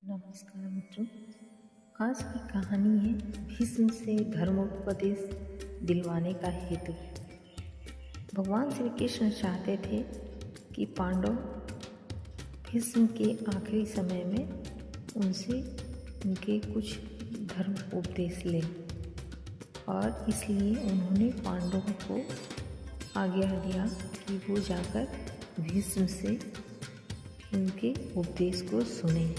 नमस्कार मित्रों। आज की कहानी है भीष्म से धर्मोपदेश दिलवाने का हेतु। भगवान श्री कृष्ण चाहते थे कि पांडव भीष्म के आखिरी समय में उनसे उनके कुछ धर्म उपदेश लें और इसलिए उन्होंने पांडवों को आज्ञा दिया कि वो जाकर भीष्म से उनके उपदेश को सुने।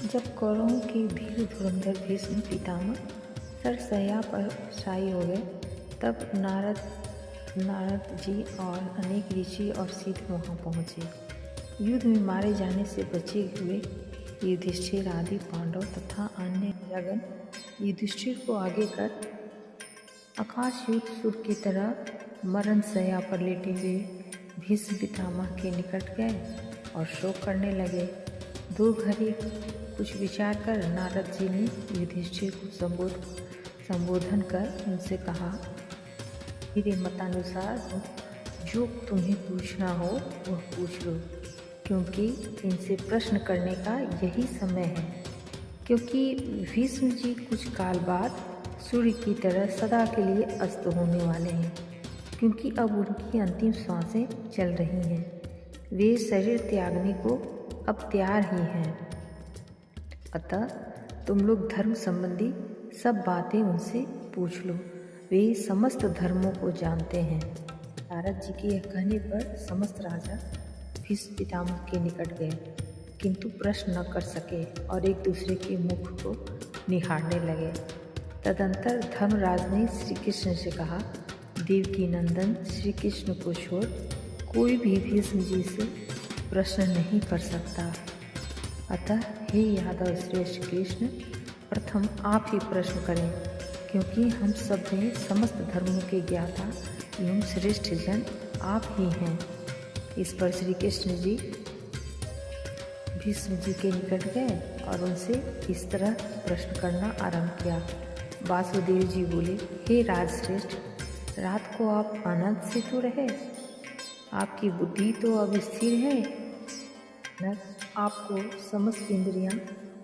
जब कौरवों के वीर धुरंधर भीष्म पितामह सरसैया पर शायी हो गए, तब नारद जी और अनेक ऋषि और सिद्ध वहाँ पहुँचे। युद्ध में मारे जाने से बचे हुए युधिष्ठिर आदि पांडव तथा अन्य राजागण युधिष्ठिर को आगे कर आकाश युद्ध सुर की तरह मरण शैया पर लेटे हुए भीष्म पितामह के निकट गए और शोक करने लगे। दो घड़ी कुछ विचार कर नारद जी ने युधिष्ठिर को संबोधन कर उनसे कहा, मेरे मतानुसार जो तुम्हें पूछना हो वह पूछ लो, क्योंकि इनसे प्रश्न करने का यही समय है। क्योंकि भीष्म जी कुछ काल बाद सूर्य की तरह सदा के लिए अस्त होने वाले हैं, क्योंकि अब उनकी अंतिम सांसें चल रही हैं। वे शरीर त्यागने को अब तैयार ही हैं। अतः तुम लोग धर्म संबंधी सब बातें उनसे पूछ लो, वे समस्त धर्मों को जानते हैं। नारद जी के यह कहने पर समस्त राजा भीष्म पितामह के निकट गए, किंतु प्रश्न न कर सके और एक दूसरे के मुख को निहारने लगे। तदंतर धर्मराज ने श्री कृष्ण से कहा, देवकी नंदन श्री कृष्ण को छोड़ कोई भी भीष्म जी से प्रश्न नहीं कर सकता। अतः हे यादव श्रेष्ठ कृष्ण, प्रथम आप ही प्रश्न करें, क्योंकि हम सब में समस्त धर्मों के ज्ञाता एवं श्रेष्ठ जन आप ही हैं। इस पर श्री कृष्ण जी भीष्म जी के निकट गए और उनसे इस तरह प्रश्न करना आरंभ किया। वासुदेव जी बोले, हे राजश्रेष्ठ, रात को आप आनंद से तो रहे, आपकी बुद्धि तो अब स्थिर है न, आपको समस्त इंद्रियां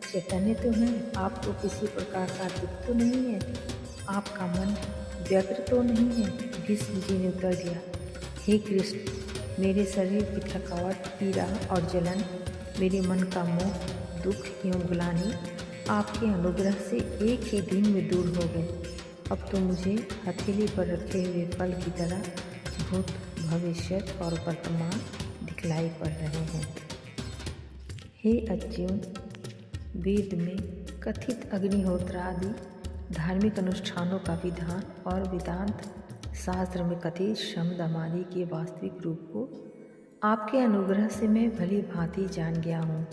चैतन्य तो हैं, आपको किसी प्रकार का दुख तो नहीं है, आपका मन व्यग्र तो नहीं है। भीष्म जी ने उत्तर दिया, हे कृष्ण, मेरे शरीर की थकावट, पीड़ा और जलन, मेरे मन का मोह, दुख एवं ग्लानि आपके अनुग्रह से एक ही दिन में दूर हो गए। अब तो मुझे हथेली पर रखे हुए फल की तरह भूत, भविष्य और वर्तमान दिखलाई पड़ रहे हैं। हे अर्जुन, वेद में कथित अग्निहोत्र आदि धार्मिक अनुष्ठानों का विधान और वेदांत शास्त्र में कथित शम दम आदि के वास्तविक रूप को आपके अनुग्रह से मैं भली भांति जान गया हूँ।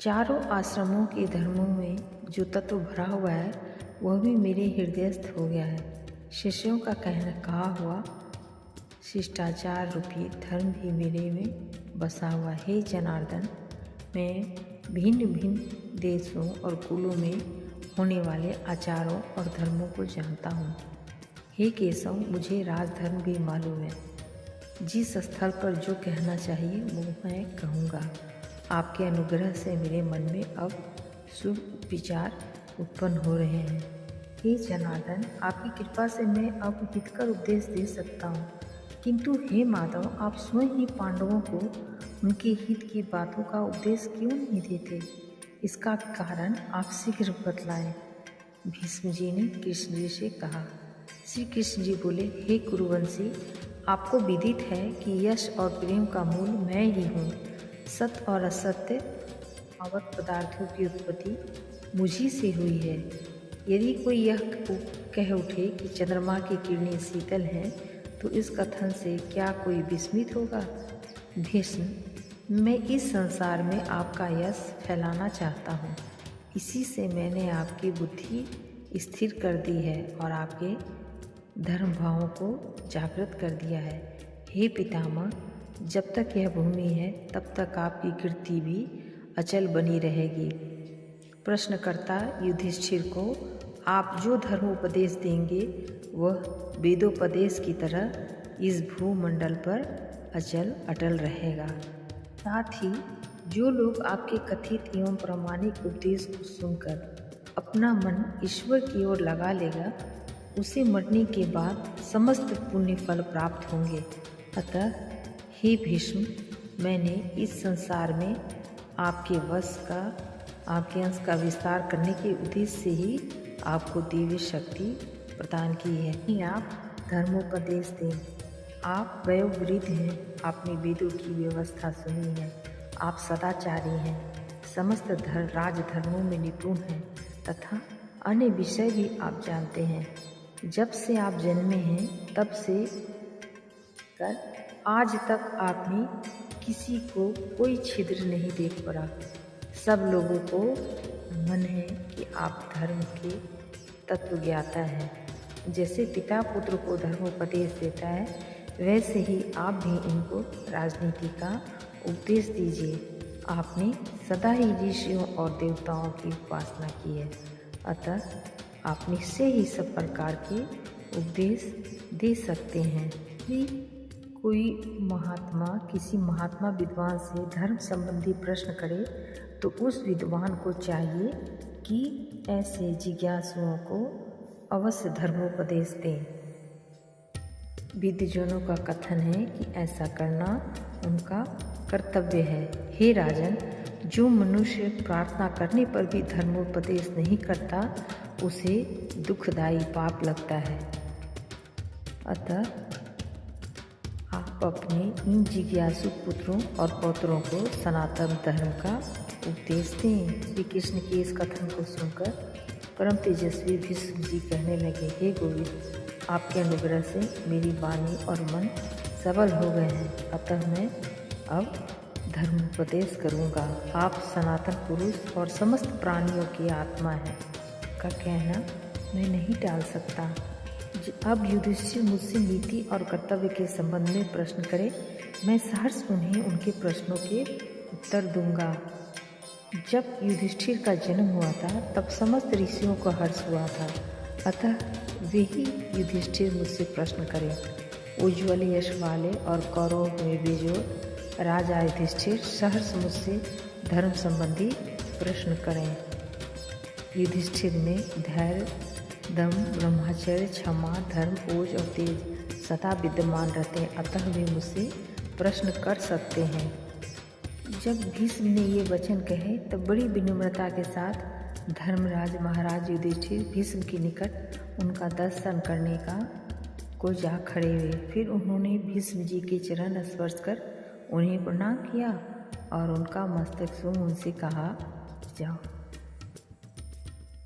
चारों आश्रमों के धर्मों में जो तत्व भरा हुआ है वह भी मेरे हृदयस्थ हो गया है। शिष्यों का कहा हुआ शिष्टाचार रूपी धर्म भी मेरे में बसा हुआ। हे जनार्दन, मैं भिन्न भिन्न देशों और कुलों में होने वाले आचारों और धर्मों को जानता हूँ। हे केशव, मुझे राजधर्म भी मालूम है। जिस स्थल पर जो कहना चाहिए वो मैं कहूँगा। आपके अनुग्रह से मेरे मन में अब शुभ विचार उत्पन्न हो रहे हैं। हे जनार्दन, आपकी कृपा से मैं अब हितकर उपदेश दे सकता हूँ, किंतु हे माधव, आप स्वयं ही पांडवों को उनके हित की बातों का उपदेश क्यों नहीं देते? इसका कारण आप शीघ्र बतलाएं। भीष्म जी ने कृष्ण जी से कहा। श्री कृष्ण जी बोले, हे कुरुवंशी, आपको विदित है कि यश और प्रेम का मूल मैं ही हूँ। सत्य और असत्य आवत पदार्थों की उत्पत्ति मुझी से हुई है। यदि कोई यह कह उठे कि चंद्रमा की किरणें शीतल हैं, तो इस कथन से क्या कोई विस्मित होगा? भीष्म, मैं इस संसार में आपका यश फैलाना चाहता हूँ। इसी से मैंने आपकी बुद्धि स्थिर कर दी है और आपके धर्म भावों को जागृत कर दिया है। हे पितामह, जब तक यह भूमि है तब तक आपकी कीर्ति भी अचल बनी रहेगी। प्रश्नकर्ता युधिष्ठिर को आप जो धर्मोपदेश देंगे वह वेदोपदेश की तरह इस भूमंडल पर अचल अटल रहेगा। साथ ही जो लोग आपके कथित एवं प्रामाणिक उपदेश को सुनकर अपना मन ईश्वर की ओर लगा लेगा, उसे मरने के बाद समस्त पुण्य फल प्राप्त होंगे। अतः हे भीष्म, मैंने इस संसार में आपके अंश का विस्तार करने के उद्देश्य से ही आपको दिव्य शक्ति प्रदान की है। आप धर्मोपदेश दें। आप वयोवृद्ध हैं, आपने वेदों की व्यवस्था सुनी है, आप सदाचारी हैं, समस्त राजधर्मों में निपुण हैं तथा अन्य विषय भी आप जानते हैं। जब से आप जन्मे हैं तब से कर आज तक आपने किसी को कोई छिद्र नहीं देख पड़ा। सब लोगों को मन है कि आप धर्म के तत्व ज्ञाता हैं। जैसे पिता पुत्र को धर्मोपदेश देता है, वैसे ही आप भी इनको राजनीति का उपदेश दीजिए। आपने सदा ही ऋषियों और देवताओं की उपासना की है, अतः आप निश्चय ही सब प्रकार के उपदेश दे सकते हैं। कोई महात्मा किसी महात्मा विद्वान से धर्म संबंधी प्रश्न करे तो उस विद्वान को चाहिए कि ऐसे जिज्ञासुओं को अवश्य धर्मोपदेश दें। विद्वजनों का कथन है कि ऐसा करना उनका कर्तव्य है। हे राजन, जो मनुष्य प्रार्थना करने पर भी धर्मोपदेश नहीं करता, उसे दुखदायी पाप लगता है। अतः आप अपने इन जिज्ञासु पुत्रों और पौत्रों को सनातन धर्म का उपदेश दें। श्री कृष्ण के इस कथन को सुनकर परम तेजस्वी भीष्म जी कहने लगे, हे गोविंद, आपके अनुग्रह से मेरी वाणी और मन सबल हो गए हैं, अतः मैं अब धर्मोपदेश करूँगा। आप सनातन पुरुष और समस्त प्राणियों की आत्मा हैं का कहना मैं नहीं टाल सकता। अब युधिष्ठिर मुझसे नीति और कर्तव्य के संबंध में प्रश्न करे, मैं सहर्ष उन्हें उनके प्रश्नों के उत्तर दूंगा। जब युधिष्ठिर का जन्म हुआ था तब समस्त ऋषियों को हर्ष हुआ था, अतः वे ही युधिष्ठिर मुझसे प्रश्न करें। उज्ज्वल यश वाले और कौरव में बेजोड़ राजा युधिष्ठिर सहर्ष मुझसे धर्म संबंधी प्रश्न करें। युधिष्ठिर में धैर्य, दम, ब्रह्मचर्य, क्षमा, धर्म, ओज और तेज सदा विद्यमान रहते हैं, अतः वे मुझसे प्रश्न कर सकते हैं। जब भीष्म ने ये वचन कहे तब बड़ी विनम्रता के साथ धर्मराज महाराज युधिष्ठिर भीष्म के निकट उनका दर्शन करने को जा खड़े हुए। फिर उन्होंने भीष्म जी के चरण स्पर्श कर उन्हें प्रणाम किया और उनका मस्तक छू उनसे कहा, जाओ।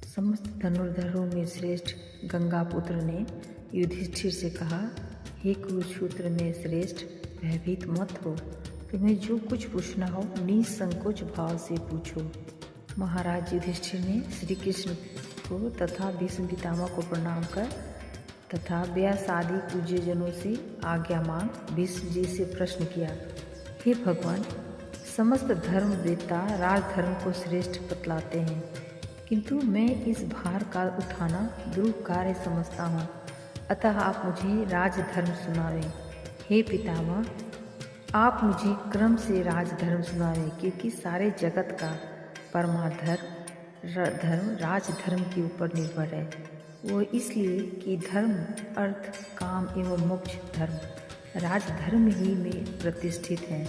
समस्त धनुर्धरों में श्रेष्ठ गंगापुत्र ने युधिष्ठिर से कहा, हे कुरुक्षेत्र में श्रेष्ठ, भयभीत मत हो, तुम्हें जो कुछ पूछना हो निसंकोच भाव से पूछो। महाराज युधिष्ठिर ने श्री कृष्ण को तथा भीष्म पितामह को प्रणाम कर तथा व्यास आदि पूज्यजनों से आज्ञा मांग भीष्म जी से प्रश्न किया, हे भगवान, समस्त धर्मवेत्ता राजधर्म को श्रेष्ठ बतलाते हैं, किंतु मैं इस भार का उठाना दुरूह कार्य समझता हूँ, अतः आप मुझे राजधर्म सुनावें। हे पितामह, आप मुझे क्रम से राजधर्म सुनावें, क्योंकि सारे जगत का परमाधर्म राजधर्म के ऊपर निर्भर है। वो इसलिए कि धर्म, अर्थ, काम एवं मोक्ष धर्म राजधर्म ही में प्रतिष्ठित है।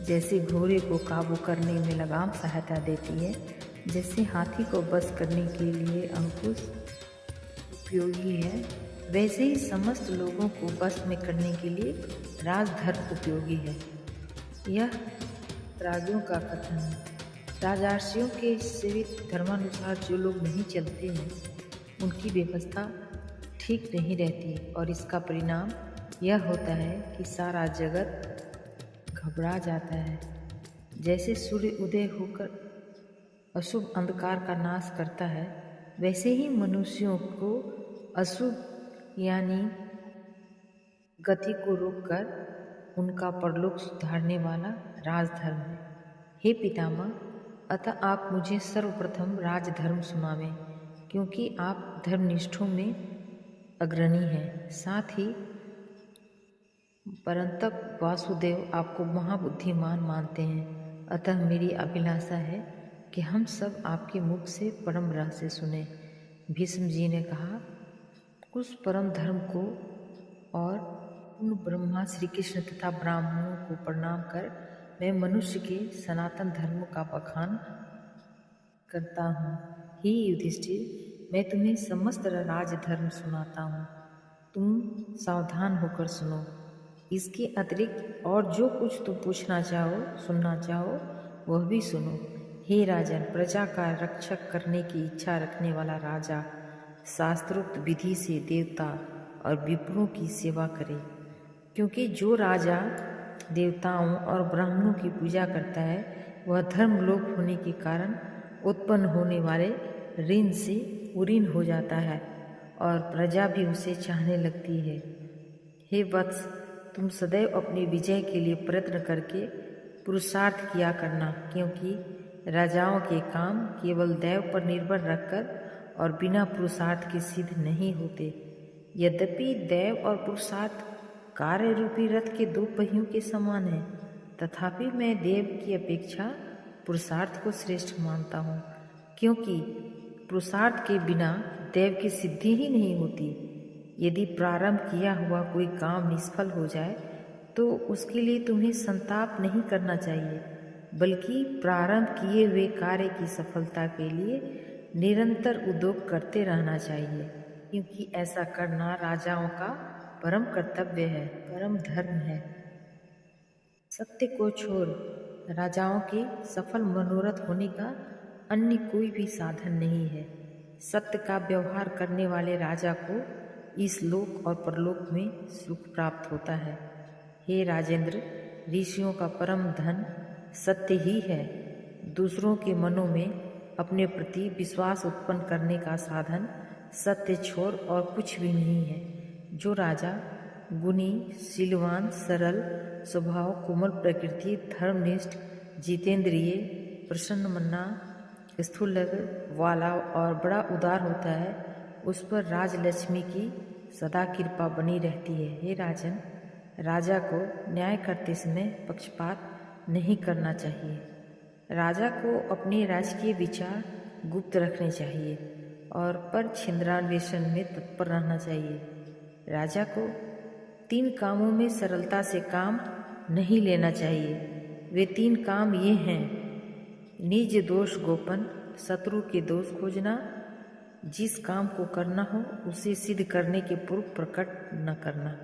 जैसे घोड़े को काबू करने में लगाम सहायता देती है, जैसे हाथी को बस करने के लिए अंकुश उपयोगी है, वैसे ही समस्त लोगों को बस में करने के लिए राजधर्म उपयोगी है। यह राजों का कथन है। राजर्षियों के सेवित धर्मानुसार जो लोग नहीं चलते हैं, उनकी व्यवस्था ठीक नहीं रहती और इसका परिणाम यह होता है कि सारा जगत घबरा जाता है। जैसे सूर्य उदय होकर अशुभ अंधकार का नाश करता है, वैसे ही मनुष्यों को अशुभ यानी गति को रोककर उनका परलोक सुधारने वाला राजधर्म है। हे पितामह, अतः आप मुझे सर्वप्रथम राजधर्म सुनावें, क्योंकि आप धर्मनिष्ठों में अग्रणी हैं। साथ ही परंतप वासुदेव आपको महाबुद्धिमान मानते हैं। अतः मेरी अभिलाषा है कि हम सब आपके मुख से परम रहस्य सुने। भीष्म जी ने कहा, उस परम धर्म को और उन ब्रह्मा श्री कृष्ण तथा ब्राह्मणों को प्रणाम कर मैं मनुष्य के सनातन धर्म का बखान करता हूँ। हे युधिष्ठिर, मैं तुम्हें समस्त राजधर्म सुनाता हूँ, तुम सावधान होकर सुनो। इसके अतिरिक्त और जो कुछ तुम पूछना चाहो, सुनना चाहो, वह भी सुनो। हे राजन, प्रजा का रक्षक करने की इच्छा रखने वाला राजा शास्त्रोक्त विधि से देवता और विप्रों की सेवा करे, क्योंकि जो राजा देवताओं और ब्राह्मणों की पूजा करता है वह धर्मलोप होने के कारण उत्पन्न होने वाले ऋण से उऋण हो जाता है और प्रजा भी उसे चाहने लगती है। हे वत्स, तुम सदैव अपनी विजय के लिए प्रयत्न करके पुरुषार्थ किया करना, क्योंकि राजाओं के काम केवल दैव पर निर्भर रखकर और बिना पुरुषार्थ के सिद्ध नहीं होते। यद्यपि दैव और पुरुषार्थ कार्य रूपी रथ के दो पहियों के समान है, तथापि मैं देव की अपेक्षा पुरुषार्थ को श्रेष्ठ मानता हूँ, क्योंकि पुरुषार्थ के बिना देव की सिद्धि ही नहीं होती। यदि प्रारंभ किया हुआ कोई काम निष्फल हो जाए तो उसके लिए तुम्हें संताप नहीं करना चाहिए, बल्कि प्रारंभ किए हुए कार्य की सफलता के लिए निरंतर उद्योग करते रहना चाहिए, क्योंकि ऐसा करना राजाओं का परम कर्तव्य है, परम धर्म है। सत्य को छोड़ राजाओं के सफल मनोरथ होने का अन्य कोई भी साधन नहीं है। सत्य का व्यवहार करने वाले राजा को इस लोक और परलोक में सुख प्राप्त होता है। हे राजेंद्र, ऋषियों का परम धन सत्य ही है। दूसरों के मनों में अपने प्रति विश्वास उत्पन्न करने का साधन सत्य छोड़ और कुछ भी नहीं है। जो राजा गुणी, शीलवान, सरल स्वभाव, कोमल प्रकृति, धर्मनिष्ठ, जितेंद्रिय, प्रसन्न मन्ना, स्थूल वाला और बड़ा उदार होता है, उस पर राजलक्ष्मी की सदा कृपा बनी रहती है। हे राजन, राजा को न्याय करते समय पक्षपात नहीं करना चाहिए। राजा को अपने राजकीय विचार गुप्त रखने चाहिए और पर छिंद्रान्वेषण में तत्पर रहना चाहिए। राजा को 3 कामों में सरलता से काम नहीं लेना चाहिए। वे 3 काम ये हैं: निज दोष गोपन, शत्रु के दोष खोजना, जिस काम को करना हो उसे सिद्ध करने के पूर्व प्रकट न करना।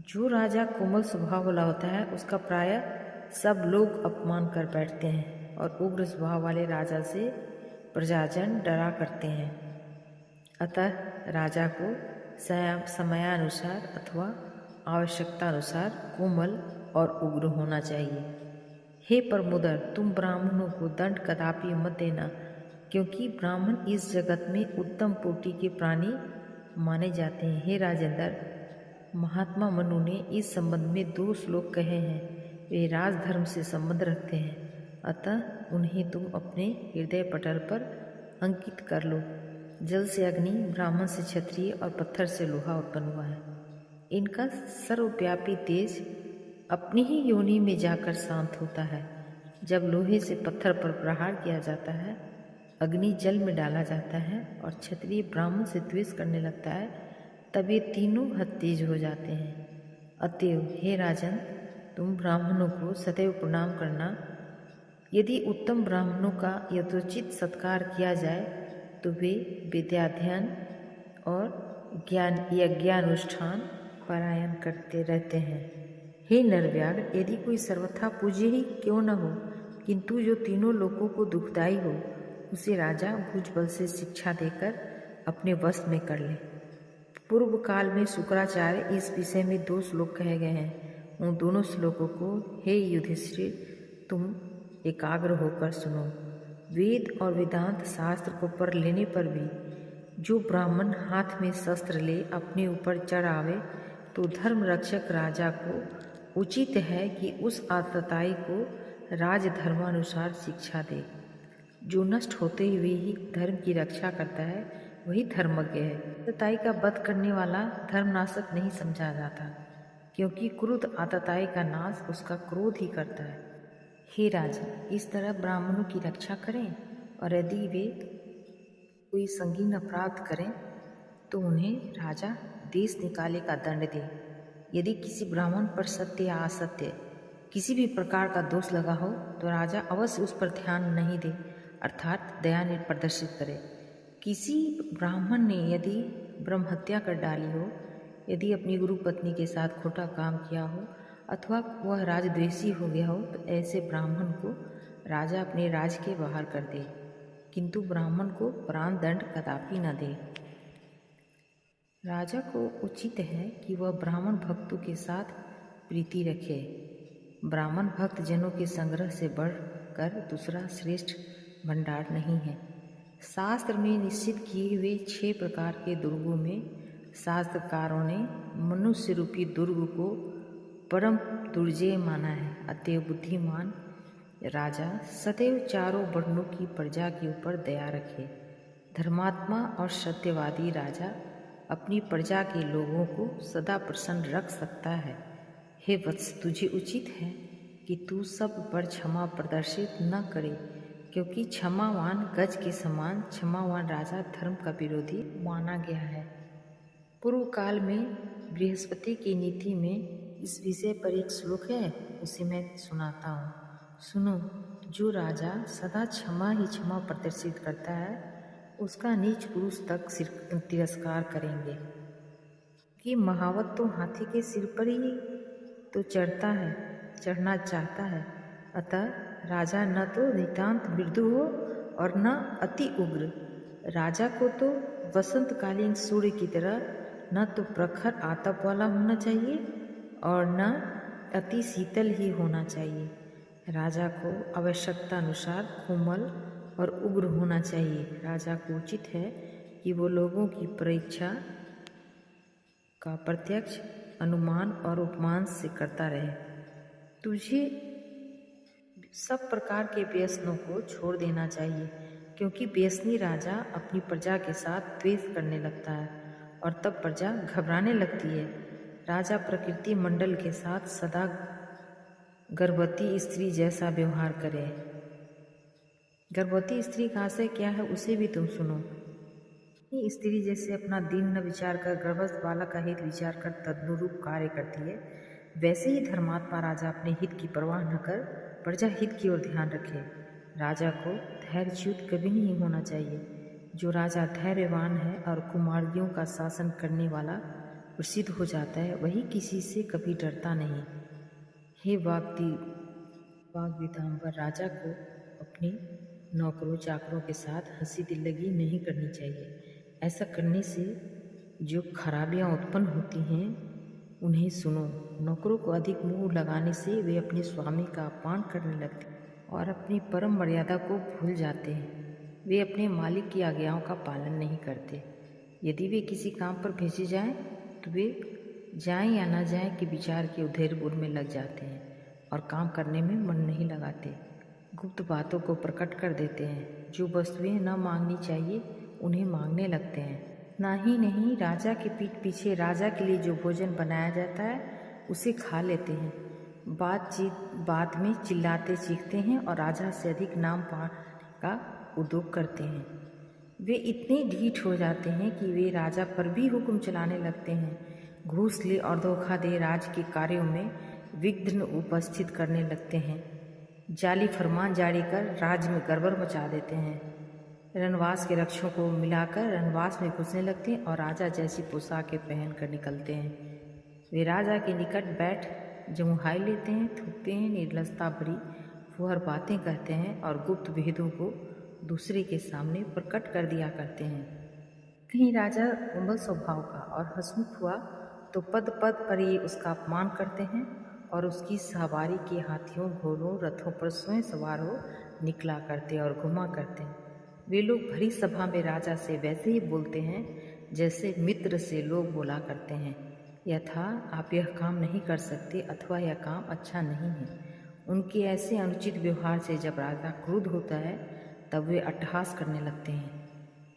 जो राजा कोमल स्वभाव वाला होता है उसका प्रायः सब लोग अपमान कर बैठते हैं और उग्र स्वभाव वाले राजा से प्रजाजन डरा करते हैं। अतः राजा को समयानुसार अथवा आवश्यकता अनुसार कोमल और उग्र होना चाहिए। हे प्रमोदर, तुम ब्राह्मणों को दंड कदापि मत देना, क्योंकि ब्राह्मण इस जगत में उत्तम कोटि के प्राणी माने जाते हैं। हे राजेंद्र, महात्मा मनु ने इस संबंध में 2 श्लोक कहे हैं। वे राजधर्म से संबंध रखते हैं, अतः उन्हें तुम अपने हृदय पटल पर अंकित कर लो। जल से अग्नि, ब्राह्मण से क्षत्रिय और पत्थर से लोहा उत्पन्न हुआ है। इनका सर्वव्यापी तेज अपनी ही योनि में जाकर शांत होता है। जब लोहे से पत्थर पर प्रहार किया जाता है, अग्नि जल में डाला जाता है और क्षत्रिय ब्राह्मण से द्वेष करने लगता है, तब ये तीनों हद तेज हो जाते हैं। अतएव हे राजन, तुम ब्राह्मणों को सदैव प्रणाम करना। यदि उत्तम ब्राह्मणों का यथोचित सत्कार किया जाए तो वे विद्याध्ययन और यज्ञानुष्ठान पारायण करते रहते हैं। हे नरव्याघ्र, यदि कोई सर्वथा पूज्य ही क्यों न हो, किंतु जो तीनों लोगों को दुखदायी हो, उसे राजा भुजबल से शिक्षा देकर अपने वश में कर ले। पूर्व काल में शुक्राचार्य इस विषय में 2 श्लोक कहे गए हैं। उन दोनों श्लोकों को हे युधिष्ठिर तुम एकाग्र होकर सुनो। वेद और वेदांत शास्त्र को पढ़ लेने पर भी जो ब्राह्मण हाथ में शस्त्र ले अपने ऊपर चढ़ आवे, तो धर्म रक्षक राजा को उचित है कि उस आतताई को राजधर्मानुसार शिक्षा दे। जो नष्ट होते हुए ही धर्म की रक्षा करता है वही धर्मज्ञ है। आतताई का वध करने वाला धर्मनाशक नहीं समझा जाता, क्योंकि क्रोध आतताई का नाश उसका क्रोध ही करता है। हे राजन, इस तरह ब्राह्मणों की रक्षा करें, और यदि वे कोई संगीन अपराध करें तो उन्हें राजा देश निकाले का दंड दे। यदि किसी ब्राह्मण पर सत्य या असत्य किसी भी प्रकार का दोष लगा हो तो राजा अवश्य उस पर ध्यान नहीं दे, अर्थात दया ने प्रदर्शित करे। किसी ब्राह्मण ने यदि ब्रह्म हत्या कर डाली हो, यदि अपनी गुरु पत्नी के साथ खोटा काम किया हो, अथवा वह राजद्वेषी हो गया हो, तो ऐसे ब्राह्मण को राजा अपने राज के बाहर कर दे, किंतु ब्राह्मण को प्राण दंड कदापि न दे। राजा को उचित है कि वह ब्राह्मण भक्तों के साथ प्रीति रखे। ब्राह्मण भक्त जनों के संग्रह से बढ़कर दूसरा श्रेष्ठ भंडार नहीं है। शास्त्र में निश्चित किए हुए 6 प्रकार के दुर्गों में शास्त्रकारों ने मनुष्य रूपी दुर्ग को परम दुर्जय माना है। अतएव बुद्धिमान राजा सदैव चारों वर्णों की प्रजा के ऊपर दया रखे। धर्मात्मा और सत्यवादी राजा अपनी प्रजा के लोगों को सदा प्रसन्न रख सकता है। हे वत्स, तुझे उचित है कि तू सब पर क्षमा प्रदर्शित न करे, क्योंकि क्षमावान गज के समान क्षमावान राजा धर्म का विरोधी माना गया है। पूर्व काल में बृहस्पति की नीति में इस विषय पर एक श्लोक है, उसे मैं सुनाता हूँ। सुनो, जो राजा सदा क्षमा ही क्षमा प्रदर्शित करता है उसका नीच पुरुष तक तिरस्कार करेंगे कि महावत तो हाथी के सिर पर ही तो चढ़ना चाहता है। अतः राजा न तो नितांत मृदु हो और न अति उग्र। राजा को तो वसंतकालीन सूर्य की तरह न तो प्रखर आतप वाला होना चाहिए और न अति शीतल ही होना चाहिए। राजा को आवश्यकता अनुसार कोमल और उग्र होना चाहिए। राजा को उचित है कि वो लोगों की परीक्षा का प्रत्यक्ष अनुमान और उपमान से करता रहे। तुझे सब प्रकार के व्यसनों को छोड़ देना चाहिए, क्योंकि व्यसनी राजा अपनी प्रजा के साथ द्वेष करने लगता है और तब प्रजा घबराने लगती है। राजा प्रकृति मंडल के साथ सदा गर्भवती स्त्री जैसा व्यवहार करे। गर्भवती स्त्री का आशय क्या है उसे भी तुम सुनो। स्त्री जैसे अपना दीन न विचार कर गर्भस्थ बालक का हित विचार कर तदनुरूप कार्य करती है, वैसे ही धर्मात्मा राजा अपने हित की परवाह न कर प्रजा हित की ओर ध्यान रखे। राजा को धैर्यच्युत कभी नहीं होना चाहिए। जो राजा धैर्यवान है और कुमार्गियों का शासन करने वाला प्रसिद्ध हो जाता है, वही किसी से कभी डरता नहीं। हे वाग्विदाम्बर, राजा को अपने नौकरों चाकरों के साथ हंसी दिल्लगी नहीं करनी चाहिए। ऐसा करने से जो खराबियां उत्पन्न होती हैं उन्हें सुनो। नौकरों को अधिक मुंह लगाने से वे अपने स्वामी का अपमान करने लगते और अपनी परम मर्यादा को भूल जाते हैं। वे अपने मालिक की आज्ञाओं का पालन नहीं करते। यदि वे किसी काम पर भेजे जाएं तो वे जाएं या ना जाएं के विचार के उधेड़-बुन में लग जाते हैं और काम करने में मन नहीं लगाते। गुप्त बातों को प्रकट कर देते हैं। जो वस्तुएं न मांगनी चाहिए उन्हें मांगने लगते हैं। नहीं, राजा के पीठ पीछे राजा के लिए जो भोजन बनाया जाता है उसे खा लेते हैं। बात में चिल्लाते चीखते हैं और राजा से अधिक नाम पाने का उद्योग करते हैं। वे इतने ढीठ हो जाते हैं कि वे राजा पर भी हुक्म चलाने लगते हैं। घूस ले और धोखा दे राज के कार्यों में विघ्न उपस्थित करने लगते हैं। जाली फरमान जारी कर राज्य में गड़बड़ मचा देते हैं। रनवास के रक्षों को मिलाकर रनवास में घुसने लगते हैं और राजा जैसी पोशाकें पहनकर निकलते हैं। वे राजा के निकट बैठ जमुहाई लेते हैं, थूकते हैं, निर्लजता भरी फुहर बातें कहते हैं और गुप्त भेदों को दूसरे के सामने प्रकट कर दिया करते हैं। कहीं राजा कोमल स्वभाव का और हंसमुख हुआ तो पद पद पर ये उसका अपमान करते हैं और उसकी सवारी के हाथियों घोड़ों रथों पर स्वयं सवार हो निकला करते और घुमा करते हैं। वे लोग भरी सभा में राजा से वैसे ही बोलते हैं जैसे मित्र से लोग बोला करते हैं, यथा आप यह काम नहीं कर सकते अथवा यह काम अच्छा नहीं है। उनके ऐसे अनुचित व्यवहार से जब राजा क्रुद्ध होता है तब वे अट्टहास करने लगते हैं।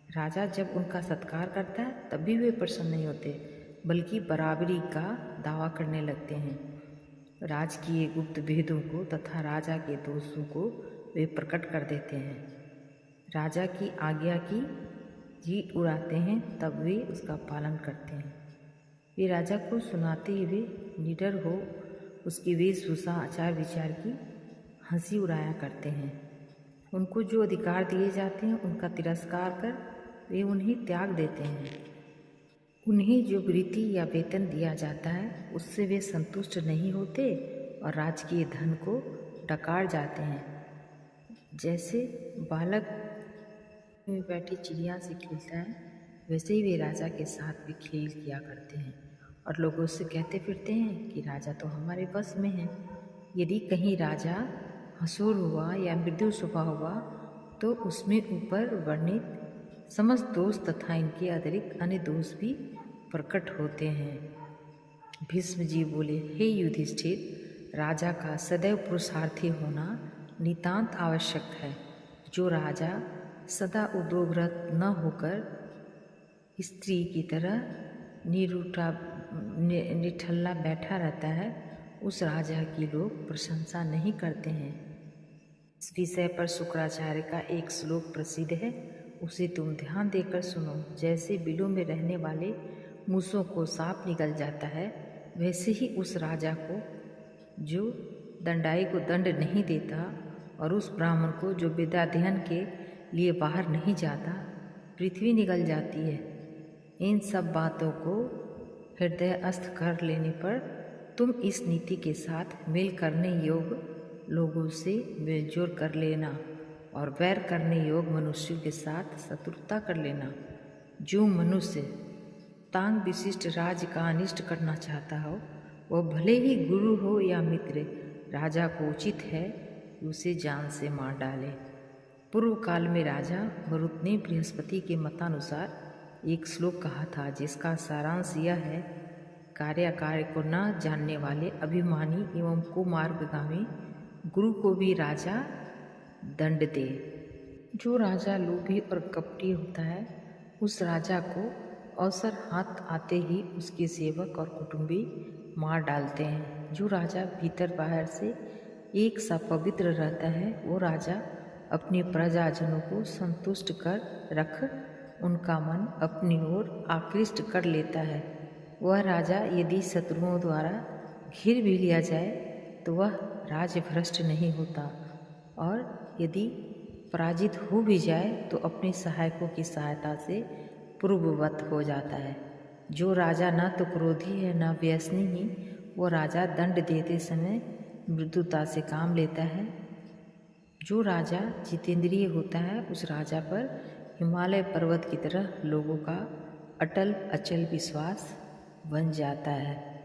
राजा जब उनका सत्कार करता है तब भी वे प्रसन्न नहीं होते, बल्कि बराबरी का दावा करने लगते हैं। राजकीय गुप्त भेदों को तथा राजा के दोषों को वे प्रकट कर देते हैं। राजा की आज्ञा की जीत उड़ाते हैं, तब वे उसका पालन करते हैं। वे राजा को सुनाते हुए निडर हो उसकी वेशभूषा आचार विचार की हंसी उड़ाया करते हैं। उनको जो अधिकार दिए जाते हैं उनका तिरस्कार कर वे उन्हें त्याग देते हैं। उन्हें जो वृत्ति या वेतन दिया जाता है उससे वे संतुष्ट नहीं होते और राजकीय धन को डकार जाते हैं। जैसे बालक में बैठी चिड़िया से खेलता है, वैसे ही वे राजा के साथ भी खेल किया करते हैं और लोगों से कहते फिरते हैं कि राजा तो हमारे बस में है। यदि कहीं राजा हंसोर हुआ या मृदु स्वभाव हुआ तो उसमें ऊपर वर्णित समस्त दोष तथा इनके अतिरिक्त अन्य दोष भी प्रकट होते हैं। भीष्म जी बोले, हे युधिष्ठिर, राजा का सदैव पुरुषार्थी होना नितांत आवश्यक है। जो राजा सदा उद्योगरत न होकर स्त्री की तरह निठल्ला बैठा रहता है, उस राजा की लोग प्रशंसा नहीं करते हैं। इस विषय पर शुक्राचार्य का एक श्लोक प्रसिद्ध है, उसे तुम ध्यान देकर सुनो। जैसे बिलों में रहने वाले मूसों को सांप निगल जाता है, वैसे ही उस राजा को जो दंडाई को दंड नहीं देता और उस ब्राह्मण को जो विद्याध्ययन के लिए बाहर नहीं जाता, पृथ्वी निगल जाती है। इन सब बातों को हृदयस्थ कर लेने पर तुम इस नीति के साथ मेल करने योग्य लोगों से मेलजोल कर लेना और वैर करने योग्य मनुष्यों के साथ शत्रुता कर लेना। जो मनुष्य तांग विशिष्ट राज्य का अनिष्ट करना चाहता हो, वह भले ही गुरु हो या मित्र, राजा को उचित है कि उसे जान से मार डाले। पूर्व काल में राजा मरुत ने बृहस्पति के मतानुसार एक श्लोक कहा था, जिसका सारांश यह है, कार्य को न जानने वाले अभिमानी एवं कुमार्गगामी गुरु को भी राजा दंड दे। जो राजा लोभी और कपटी होता है, उस राजा को अवसर हाथ आते ही उसके सेवक और कुटुंबी मार डालते हैं। जो राजा भीतर बाहर से एक सा पवित्र रहता है, वो राजा अपने प्रजाजनों को संतुष्ट कर रख उनका मन अपनी ओर आकृष्ट कर लेता है। वह राजा यदि शत्रुओं द्वारा घिर भी लिया जाए तो वह राजभ्रष्ट नहीं होता, और यदि पराजित हो भी जाए तो अपने सहायकों की सहायता से पूर्ववत हो जाता है। जो राजा न तो क्रोधी है न व्यसनी ही, वो राजा दंड देते समय मृदुता से काम लेता है। जो राजा जितेंद्रिय होता है, उस राजा पर हिमालय पर्वत की तरह लोगों का अटल अचल विश्वास बन जाता है।